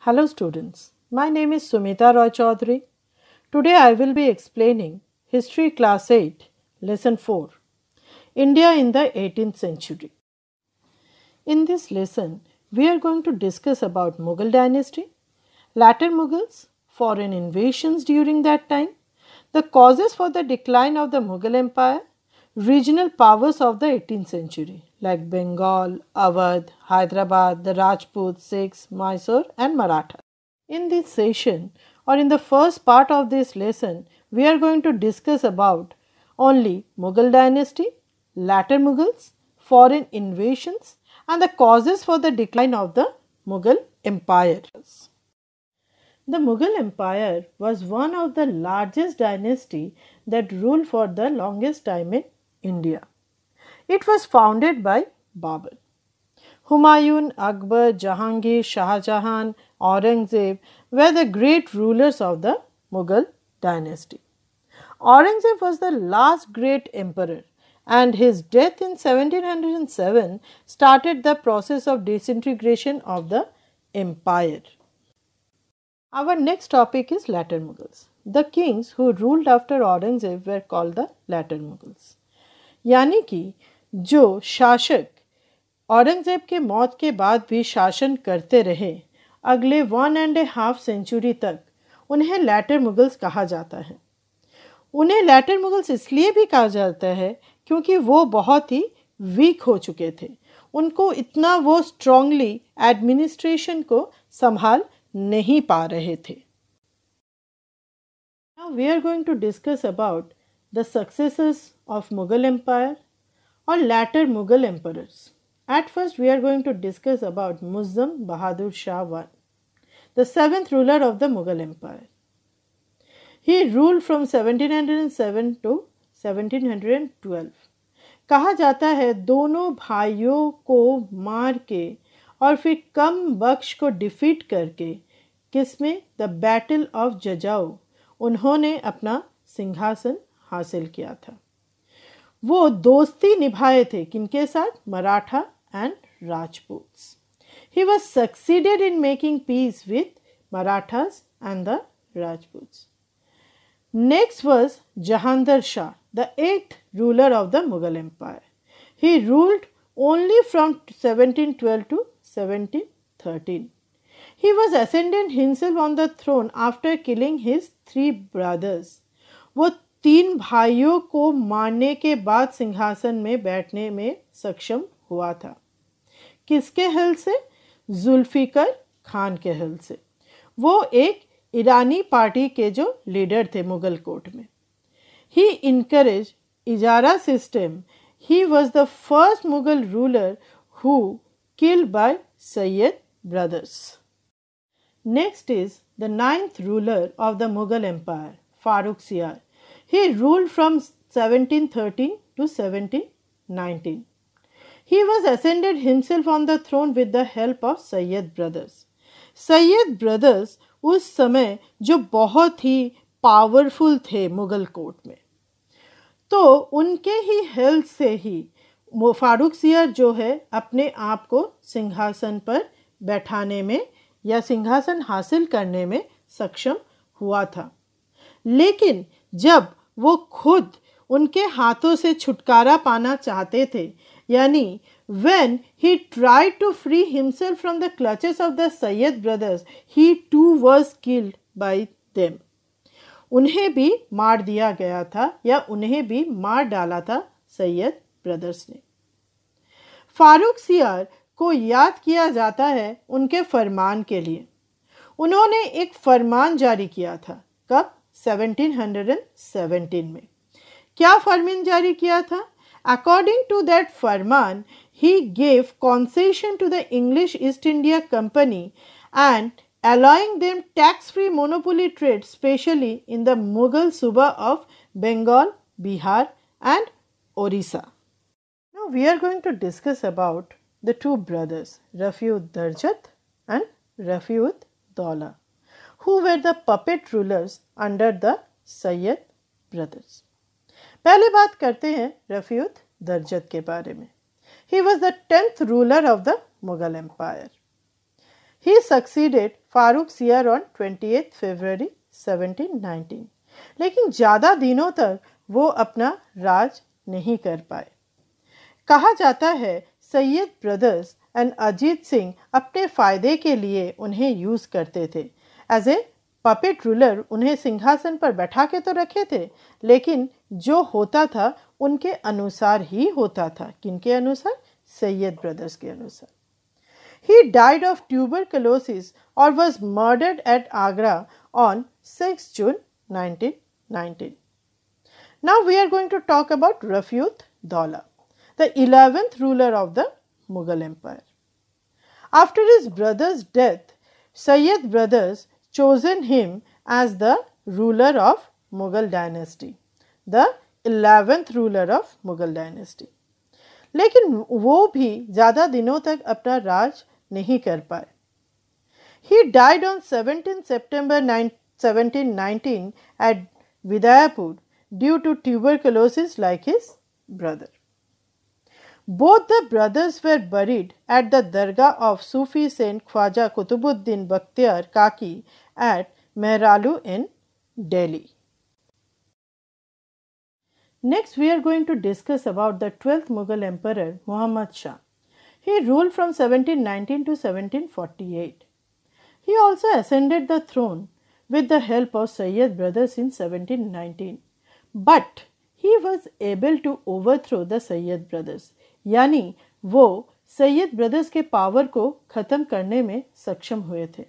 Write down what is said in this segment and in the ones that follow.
Hello students, my name is Sumita Roy Chaudhary. Today I will be explaining History Class 8, Lesson 4, India in the 18th Century. In this lesson, we are going to discuss about Mughal dynasty, later Mughals, foreign invasions during that time, the causes for the decline of the Mughal Empire, regional powers of the 18th century like Bengal, Awadh, Hyderabad, the Rajputs, Sikhs, Mysore and Maratha. In this session or in the first part of this lesson, we are going to discuss about only Mughal dynasty, later Mughals, foreign invasions and the causes for the decline of the Mughal Empire. The Mughal Empire was one of the largest dynasty that ruled for the longest time in India. It was founded by Babur. Humayun, Akbar, Jahangir, Shah Jahan, Aurangzeb were the great rulers of the Mughal dynasty. Aurangzeb was the last great emperor and his death in 1707 started the process of disintegration of the empire. Our next topic is later Mughals. The kings who ruled after Aurangzeb were called the later Mughals. यानी कि जो शासक औरंगजेब के मौत के बाद भी शासन करते रहे अगले 1.5 सेंचुरी तक उन्हें लैटर मुगल्स कहा जाता है। उन्हें लैटर मुगल्स इसलिए भी कहा जाता है क्योंकि वो बहुत ही वीक हो चुके थे। उनको इतना वो स्ट्रांगली एडमिनिस्ट्रेशन को संभाल नहीं पा रहे थे। Now we are going to discuss about the successors of Mughal Empire or latter Mughal emperors. At first, we are going to discuss about Muazzam Bahadur Shah I, the 7th ruler of the Mughal Empire. He ruled from 1707 to 1712. कहा जाता है दोनों भाइयों को मार के और फिर कम बख्श को डिफीट करके किसमें द बैटल ऑफ जजाऊ उन्होंने अपना सिंहासन हासिल किया था। वो दोस्ती निभाए थे किनके साथ? Maratha and Rajputs. He was succeeded in making peace with Marathas and the Rajputs. Next was Jahandar Shah, the 8th ruler of the Mughal Empire. He ruled only from 1712 to 1713. He was ascended himself on the throne after killing his 3 brothers. वो 3 भाइयों को मारने के बाद सिंहासन में बैठने में सक्षम हुआ था। किसके हेल्प से? जुल्फिकर खान के हेल्प से। वो एक ईरानी पार्टी के जो लीडर थे मुगल कोर्ट में। He encourage ijara system. He was the first Mughal ruler who killed by Sayyid brothers. Next is the 9th ruler of the Mughal empire, Farrukh Siyar. He ruled from 1713 to 1719. He was ascended himself on the throne with the help of Sayyid brothers. Sayyid brothers उस समय जो बहुत ही powerful थे Mughal court में, तो उनके ही help से ही फारूक सियार जो है अपने आप को सिंहासन पर बैठाने में या सिंहासन हासिल करने में सक्षम हुआ था। लेकिन जब वो खुद उनके हाथों से छुटकारा पाना चाहते थे, यानी when he tried to free himself from the clutches of the Sayyid brothers, he too was killed by them. उन्हें भी मार दिया गया था या उन्हें भी मार डाला था सैयद ब्रदर्स ने। फारूक सियार को याद किया जाता है उनके फरमान के लिए। उन्होंने एक फरमान जारी किया था। कब? 1717 में। क्या फरमान जारी किया था? According to that farman, he gave concession to the English East India Company and allowing them tax-free monopoly trade, especially in the Mughal Suba of Bengal, Bihar and Orissa. Now we are going to discuss about the 2 brothers, Rafiud-Darjat and Rafiud-Daula, who were the puppet rulers under the Sayyid brothers. पहले बात करते हैं रफीउद दरजत के बारे में। He was the 10th ruler of the Mughal Empire. He succeeded Farrukhsiyar on 28 February 1719. लेकिन ज़्यादा दिनों तक वो अपना राज नहीं कर पाए। कहा जाता है सैयद ब्रदर्स एंड अजीत सिंह अपने फ़ायदे के लिए उन्हें यूज़ करते थे। एज ए पपेट रूलर उन्हें सिंहासन पर बैठा के तो रखे थे, लेकिन जो होता था उनके अनुसार ही होता था। किनके अनुसार? सैयद ब्रदर्स के अनुसार। He died of tuberculosis or was murdered at Agra on 6 June 1919. Now we are going to talk about Rafiud-Daula, the 11th ruler of the Mughal Empire. After his brother's death, Sayyid brothers chosen him as the ruler of Mughal dynasty, the 11th ruler of Mughal dynasty. लेकिन वो भी ज़्यादा दिनों तक अपना राज नहीं कर पाए। He died on 17 September 1719 at Vidayapur due to tuberculosis like his brother. Both the brothers were buried at the Dargah of Sufi Saint Khwaja Qutubuddin Bakhtiar Kaki at Mehralu in Delhi. Next, we are going to discuss about the 12th Mughal Emperor Muhammad Shah. He ruled from 1719 to 1748. He also ascended the throne with the help of Sayyid brothers in 1719. But he was able to overthrow the Sayyid brothers. यानी वो Syed brothers के power को ख़त्म करने में सक्षम हुए थे।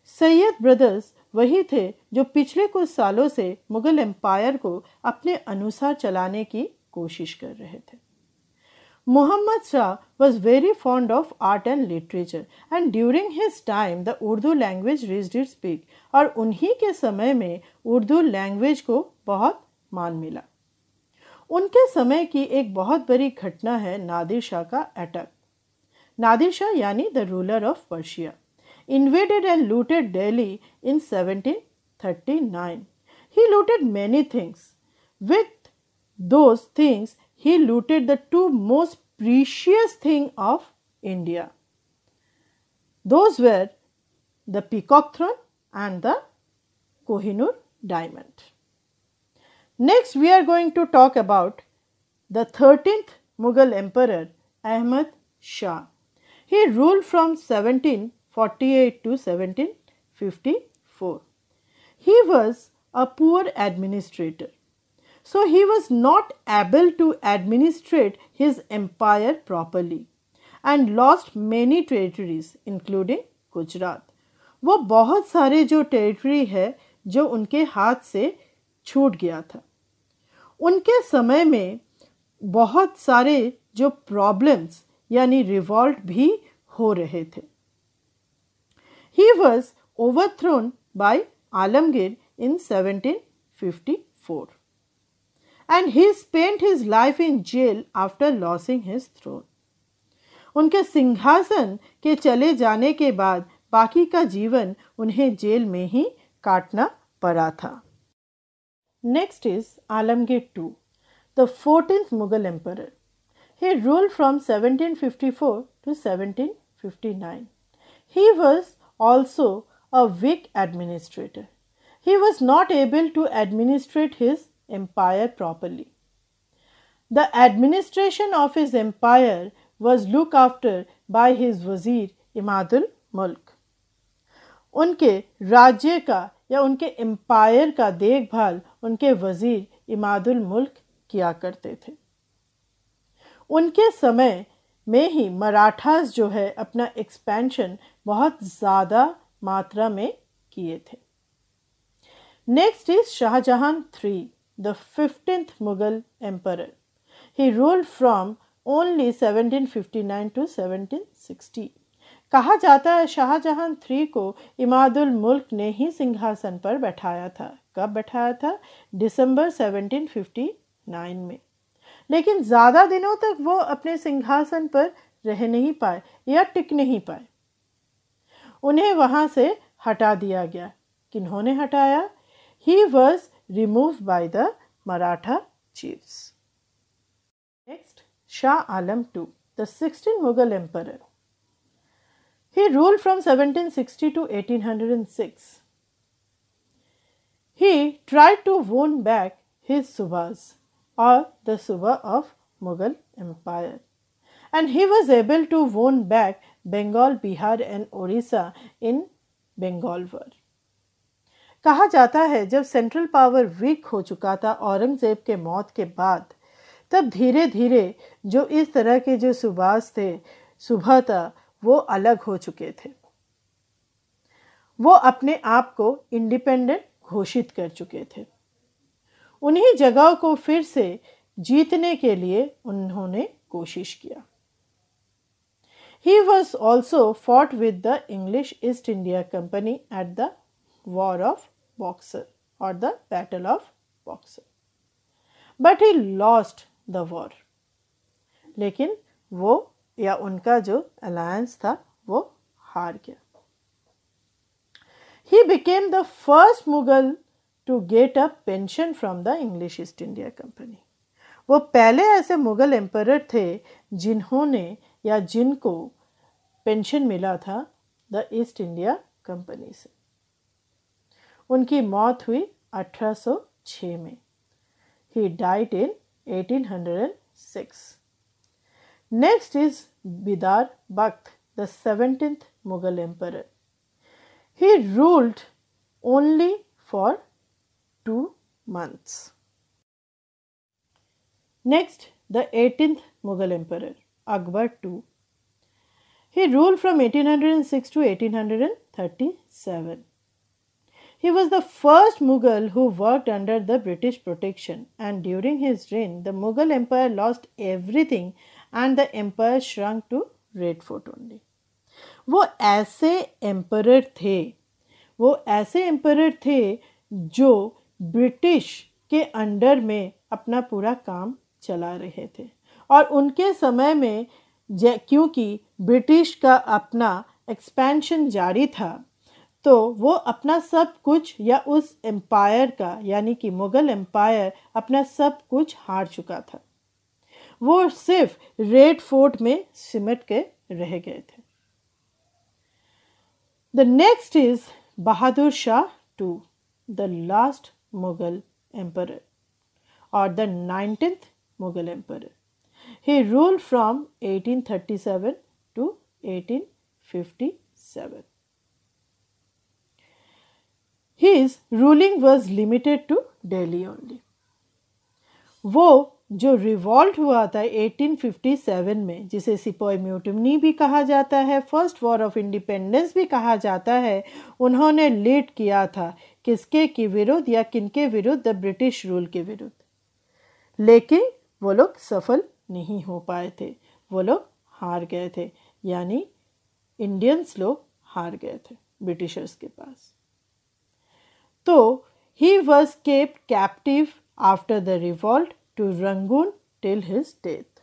सैयद ब्रदर्स वही थे जो पिछले कुछ सालों से मुग़ल एम्पायर को अपने अनुसार चलाने की कोशिश कर रहे थे। Muhammad Shah was very fond of art and literature, and during his time the Urdu language reached its peak. और उन्हीं के समय में उर्दू लैंग्वेज को बहुत मान मिला। उनके समय की एक बहुत बड़ी घटना है नादिर शाह का अटैक। नादिर शाह यानी the ruler of Persia invaded and looted Delhi in 1739. He looted many things. With those things, he looted the two most precious things of India. Those were the Peacock Throne and the Kohinoor diamond. Next, we are going to talk about the 13th Mughal Emperor Ahmad Shah. He ruled from 1748 to 1754. He was a poor administrator. So he was not able to administrate his empire properly and lost many territories including Gujarat. वो बहुत सारे जो territory है जो उनके हाथ से छूट गया था। उनके समय में बहुत सारे जो प्रॉब्लम्स यानी रिवॉल्ट भी हो रहे थे। He was overthrown by Alamgir in 1754. And he spent his life in jail after losing his throne. उनके सिंहासन के चले जाने के बाद बाकी का जीवन उन्हें जेल में ही काटना पड़ा था। Next is Alamgir II, the 14th Mughal Emperor. He ruled from 1754 to 1759. He was also a weak administrator. He was not able to administrate his empire properly. The administration of his empire was looked after by his wazir Imadul Mulk. उनके राज्य का या उनके empire का देखभाल उनके वजीर इमादुल मुल्क किया करते थे। उनके समय में ही मराठास जो है अपना एक्सपेंशन बहुत ज़्यादा मात्रा में किए थे। Next is Shahjahan III, the 15th Mughal Emperor. He ruled from only 1759 to 1760. कहा जाता है शाहजहां III को इमादुल मुल्क ने ही सिंहासन पर बैठाया था। कब बैठाया था? दिसंबर 1759 में। लेकिन ज़्यादा दिनों तक वो अपने सिंहासन पर रह नहीं पाए या टिक नहीं पाए। उन्हें वहाँ से हटा दिया गया। किन्होंने हटाया? He was removed by the Maratha chiefs. Next, Shah Alam II, the 16th Mughal Emperor. He ruled from 1760 to 1806. He tried to win back his Subas or the Suba of Mughal Empire, and he was able to win back Bengal, Bihar and Orissa in Bengal war. कहा जाता है जब central power week हो चुका था औरंगजेब के मौत के बाद, तब धीरे धीरे जो इस तरह के जो सूबास थे, सुबह था, वो अलग हो चुके थे। वो अपने आप को इंडिपेंडेंट घोषित कर चुके थे। उन्हीं जगहों को फिर से जीतने के लिए उन्होंने कोशिश किया। He was also fought with the English East India Company at the War of Boxer or the Battle of Boxer, but he lost the war. लेकिन वो या उनका जो अलायंस था वो हार गया। He became the first Mughal to get a pension from the English East India Company. वो पहले ऐसे मुगल एम्परर थे जिन्होंने या जिनको पेंशन मिला था द ईस्ट इंडिया कंपनी से। उनकी मौत हुई 1806 में। He died in 1806. Next is Bidar Bakht, the 17th Mughal emperor. He ruled only for 2 months. Next, the 18th Mughal emperor, Akbar II. He ruled from 1806 to 1837. He was the first Mughal who worked under the British protection, and during his reign, the Mughal Empire lost everything and the empire shrunk to Red Fort only. वो ऐसे emperor थे जो British के under में अपना पूरा काम चला रहे थे, और उनके समय में क्योंकि ब्रिटिश का अपना एक्सपेंशन जारी था, तो वो अपना सब कुछ या उस एम्पायर का यानी कि मुग़ल एम्पायर अपना सब कुछ हार चुका था। वो सिर्फ रेड फोर्ट में सिमट के रह गए थे। The next is Bahadur Shah II, the last Mughal emperor और the 19th Mughal emperor. He ruled from 1837 to 1857. His ruling was limited to Delhi only. वो जो रिवॉल्ट हुआ था 1857 में, जिसे सिपोई म्यूटिनी भी कहा जाता है, फर्स्ट वॉर ऑफ इंडिपेंडेंस भी कहा जाता है, उन्होंने लीड किया था किसके के विरुद्ध या किनके विरुद्ध? द ब्रिटिश रूल के विरुद्ध। लेकिन वो लोग सफल नहीं हो पाए थे, वो लोग हार गए थे, यानी इंडियंस लोग हार गए थे ब्रिटिशर्स के पास। तो he was kept captive after the revolt to Rangoon till his death.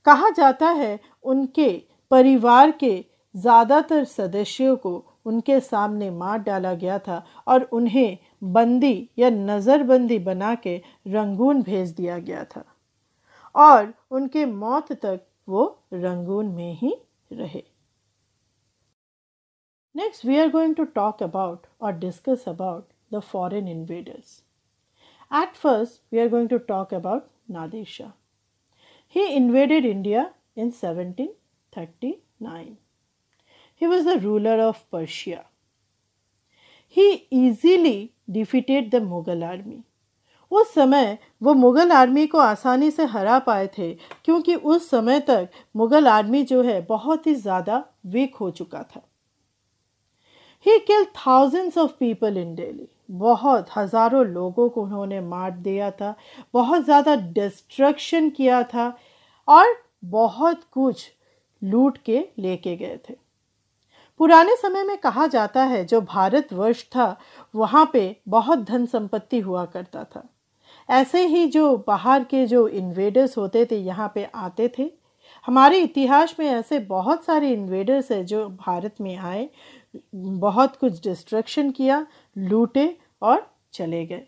कहा जाता है उनके परिवार के ज़्यादातर सदस्यों को उनके सामने मार डाला गया था और उन्हें बंदी या नज़रबंदी बना के रंगून भेज दिया गया था, और उनके मौत तक वो रंगून में ही रहे। Next, we are going to talk about or discuss about the foreign invaders. At first, we are going to talk about Nadir Shah. He invaded India in 1739. He was the ruler of Persia. He easily defeated the Mughal army. उस समय वो Mughal army को आसानी से हरा पाए थे, क्योंकि उस समय तक मुग़ल आर्मी जो है बहुत ही ज़्यादा वीक हो चुका था। He killed thousands of people in Delhi. बहुत हज़ारों लोगों को उन्होंने मार दिया था, बहुत ज़्यादा डिस्ट्रक्शन किया था और बहुत कुछ लूट के लेके गए थे। पुराने समय में कहा जाता है जो भारतवर्ष था वहाँ पे बहुत धन संपत्ति हुआ करता था। ऐसे ही जो बाहर के जो इन्वेडर्स होते थे यहाँ पे आते थे। हमारे इतिहास में ऐसे बहुत सारे इन्वेडर्स हैं जो भारत में आए, बहुत कुछ डिस्ट्रक्शन किया, लूटे और चले गए।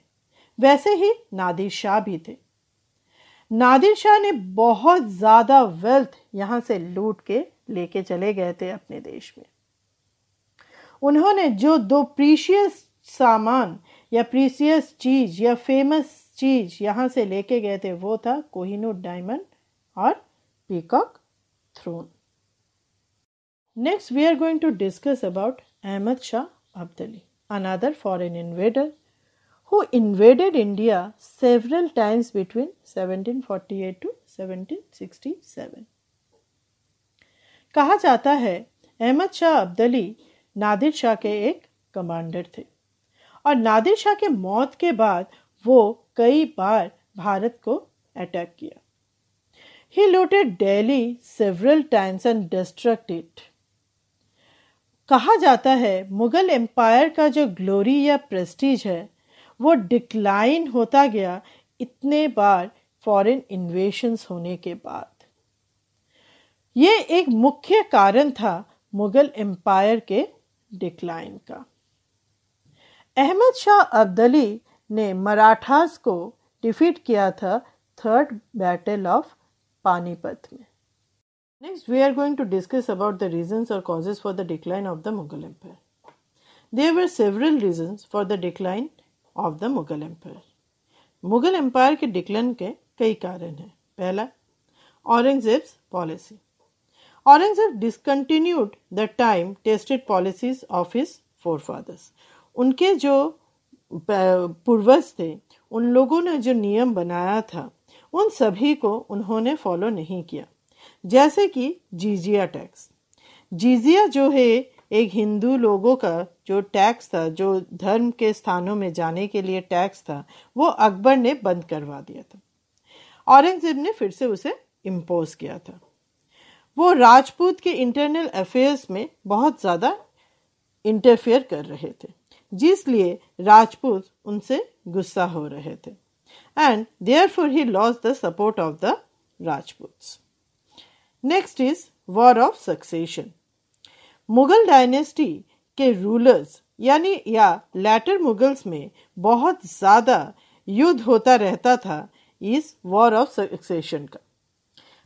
वैसे ही नादिर शाह भी थे। नादिर शाह ने बहुत ज़्यादा वेल्थ यहाँ से लूट के लेके चले गए थे अपने देश में। उन्होंने जो 2 प्रीशियस सामान या प्रीशियस चीज या फेमस चीज यहाँ से लेके गए थे वो था कोहिनूर डायमंड और peacock throne. Next we are going to discuss about Ahmad Shah Abdali, another foreign invader who invaded India several times between 1748 to 1767. कहा जाता है अहमद शाह अब्दाली नादिर शाह के एक कमांडर थे और नादिर शाह के मौत के बाद वो कई बार भारत को अटैक किया। He looted Delhi several times and destroyed it. कहा जाता है मुगल एम्पायर का जो ग्लोरी या प्रेस्टीज है वो डिक्लाइन होता गया इतने बार फॉरेन इन्वेशंस होने के बाद। ये एक मुख्य कारण था मुगल एम्पायर के डिक्लाइन का। अहमद शाह अब्दाली ने मराठास को डिफीट किया था 3rd बैटल ऑफ पानीपत में। Next, we are going to discuss about the reasons or causes for the decline of the Mughal Empire. There were several reasons for the decline of the Mughal Empire. Mughal empire के decline के कई कारण हैं। पहला, Aurangzeb's policy. Aurangzeb discontinued the time tested policies of his forefathers. उनके जो पूर्वज थे उन लोगों ने जो नियम बनाया था उन सभी को उन्होंने फॉलो नहीं किया, जैसे कि जीजिया टैक्स। जीजिया जो है एक हिंदू लोगों का जो टैक्स था, जो धर्म के स्थानों में जाने के लिए टैक्स था, वो अकबर ने बंद करवा दिया था। औरंगजेब ने फिर से उसे इम्पोज किया था। वो राजपूत के इंटरनल अफेयर्स में बहुत ज़्यादा इंटरफेयर कर रहे थे, जिसलिए राजपूत उनसे गुस्सा हो रहे थे and therefore he lost the support of the Rajputs. Next is War of Succession. Mughal dynasty के रूलर्स यानी या लैटर मुगल्स में बहुत ज़्यादा युद्ध होता रहता था इस वॉर ऑफ सक्सेशन का।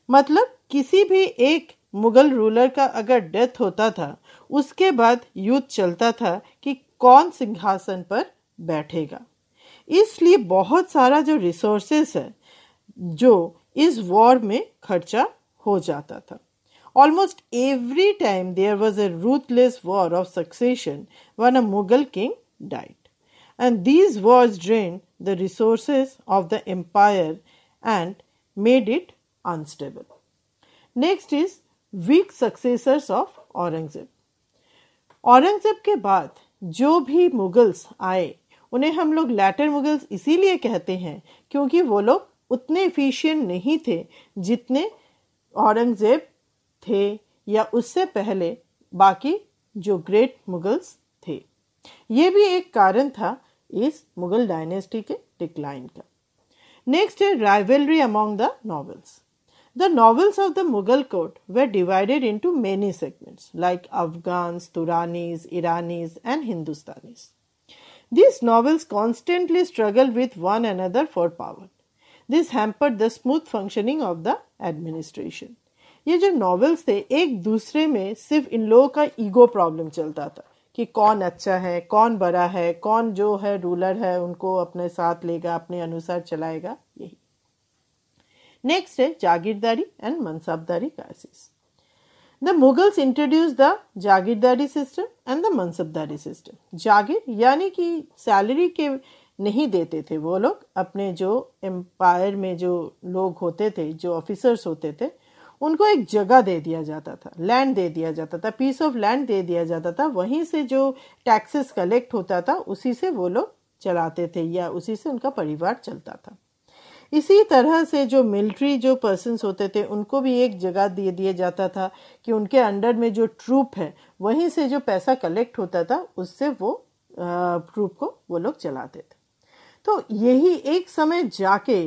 मतलब किसी भी एक मुगल रूलर का अगर डेथ होता था उसके बाद युद्ध चलता था कि कौन सिंहासन पर बैठेगा। इसलिए बहुत सारा जो रिसोर्सेस है जो इस वॉर में खर्चा हो जाता था। Almost every time there was a ruthless war of succession when a Mughal king died. And these wars drained the resources of the empire and made it unstable. Next is weak successors of Aurangzeb. Aurangzeb के बाद जो भी Mughals आए उन्हें हम लोग letter Mughals इसीलिए कहते हैं क्योंकि वो लोग उतने एफिशिएंट नहीं थे जितने औरंगजेब थे या उससे पहले बाकी जो ग्रेट मुगल्स थे। ये भी एक कारण था इस मुगल डायनेस्टी के डिक्लाइन का। नेक्स्ट है rivalry among the novels. The novels of the Mughal court were divided into many segments like Afghans, Turanis, Iranis and Hindustanis. These novels constantly struggled with one another for power. This hampered the smooth functioning of the administration. ये जो novels थे एक दूसरे में सिर्फ इन लोगों का ego problem चलता था कि कौन अच्छा है, कौन बड़ा है, कौन जो है रूलर है उनको अपने साथ लेगा, अपने अनुसार चलाएगा। यही नेक्स्ट है jagirdari and mansabdari crisis. The Mughals introduced the jagirdari system and the mansabdari system. Jagir यानी कि सैलरी के नहीं देते थे वो लोग, अपने जो एम्पायर में जो लोग होते थे, जो ऑफिसर्स होते थे, उनको एक जगह दे दिया जाता था, लैंड दे दिया जाता था, पीस ऑफ लैंड दे दिया जाता था। वहीं से जो टैक्सेस कलेक्ट होता था उसी से वो लोग चलाते थे या उसी से उनका परिवार चलता था। इसी तरह से जो मिलिट्री जो पर्सन्स होते थे उनको भी एक जगह दे दिया जाता था कि उनके अंडर में जो ट्रूप है वहीं से जो पैसा कलेक्ट होता था उससे वो ट्रूप को वो लोग चलाते थे। तो यही एक समय जाके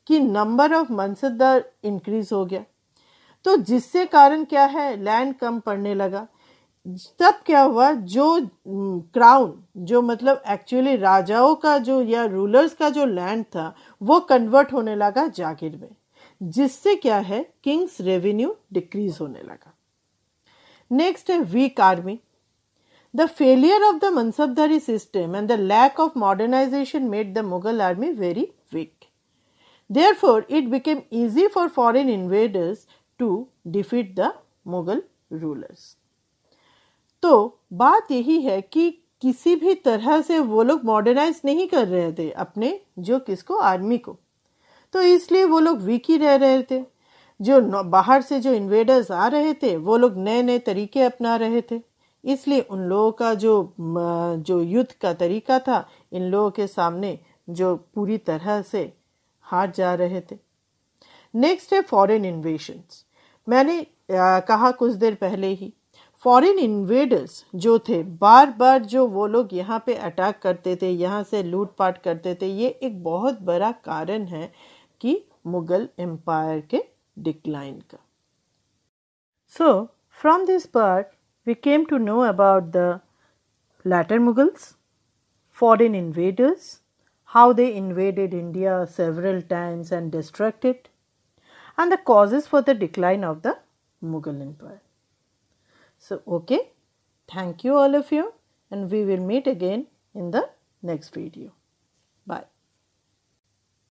कि नंबर ऑफ मनसबदार इंक्रीज हो गया, तो जिससे कारण क्या है लैंड कम पड़ने लगा। तब क्या हुआ, जो क्राउन जो मतलब एक्चुअली राजाओं का जो या रूलर्स का जो लैंड था वो कन्वर्ट होने लगा जागीर में, जिससे क्या है किंग्स रेवेन्यू डिक्रीज होने लगा। Next, a weak army. The failure of the Mansabdari system and the lack of modernization made the Mughal army very weak. Therefore, it became easy for foreign invaders to defeat the Mughal rulers. तो बात यही है कि किसी भी तरह से वो लोग मॉडर्नाइज नहीं कर रहे थे अपने किसको आर्मी को, तो इसलिए वो लोग वीक ही रह रहे थे. जो बाहर से जो इन्वेडर्स आ रहे थे वो लोग नए नए तरीके अपना रहे थे, इसलिए उन लोगों का जो युद्ध का तरीका था इन लोगों के सामने जो पूरी तरह से हार जा रहे थे. नेक्स्ट है फॉरेन इन्वेशंस. मैंने कहा कुछ देर पहले ही, फॉरेन इन्वेडर्स जो थे बार बार जो वो लोग यहाँ पे अटैक करते थे, यहाँ से लूटपाट करते थे, ये एक बहुत बड़ा कारण है कि मुगल एम्पायर के डिक्लाइन का. So from this part we came to know about the latter Mughals, foreign invaders, how they invaded India several times and destroyed it, and the causes for the decline of the Mughal Empire. So, okay, thank you all of you, and we will meet again in the next video. Bye.